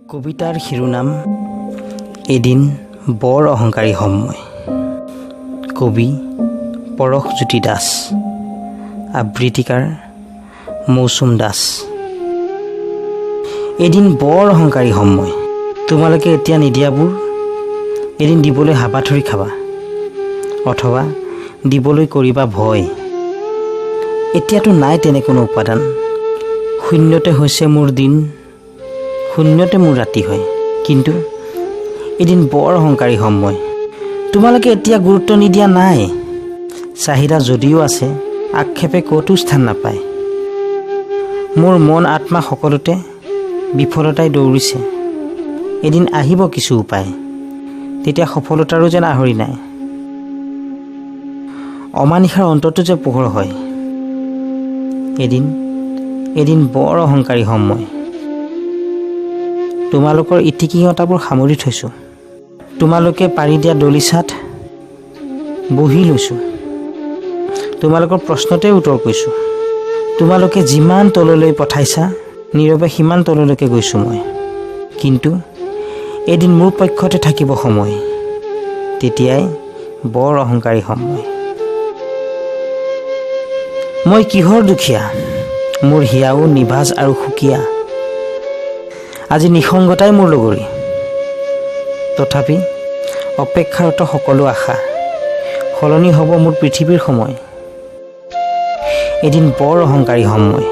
কবিতাৰ শিৰোনাম এদিন বৰ অহংকাৰী হ'ম মই। কবি পৰশজ্যোতি দাস, আবৃত্তিকাৰ মৌচুম দাস। এদিন বৰ অহংকাৰী হ'ম মই। তোমালোকে এতিয়া নিদিয়াবোৰ এদিন দিবলৈ হাবাথুৰি খাবা, অথবা দিবলৈ কৰিবা ভয়। এতিয়াতো নাই তেনে কোনো উপাদান। শূন্যতে হৈছে মোৰ দিন, শূন্যতে মোৰ ৰাতি হয়। কিন্তু এদিন বৰ অহংকাৰী হ'ম মই। তোমালোকে এতিয়া গুৰুত্ব নিদিয়া নাই। চাহিদা যদিও আছে, আক্ষেপে ক'তো স্থান নাপায়। মোৰ মন আত্মা সকলোতে বিফলতাই দৌৰিছে। এদিন আহিব কিছু উপায়, তেতিয়া সফলতাৰো যেন আহৰি নাই। অমানিশাৰ অন্ততো যে পোহৰ হয়। এদিন বৰ অহংকাৰী হ'ম মই। তোমালোকৰ ইতিকিঙতাবোৰ সামৰি থৈছোঁ। তোমালোকে পাৰি দিয়া দলিচাত বহি লৈছোঁ। তোমালোকৰ প্ৰশ্নতে উত্তৰ কৈছোঁ। তোমালোকে যিমান তললৈ পঠাইছা, নীৰৱে সিমান তললৈকে গৈছোঁ মই। কিন্তু এদিন মোৰ পক্ষতে থাকিব সময়, তেতিয়াই বৰ অহংকাৰী হ'ম মই। মই কিহৰ দুখীয়া, মোৰ হিয়াও নিভাজ আৰু সুকীয়া। আজি নিসংগতাই মোৰ লগৰী। তথাপি অপেক্ষাৰত সকলো আশা, সলনি হ'ব মোৰ পৃথিৱীৰ সময়। এদিন বৰ অহংকাৰী হ'ম মই।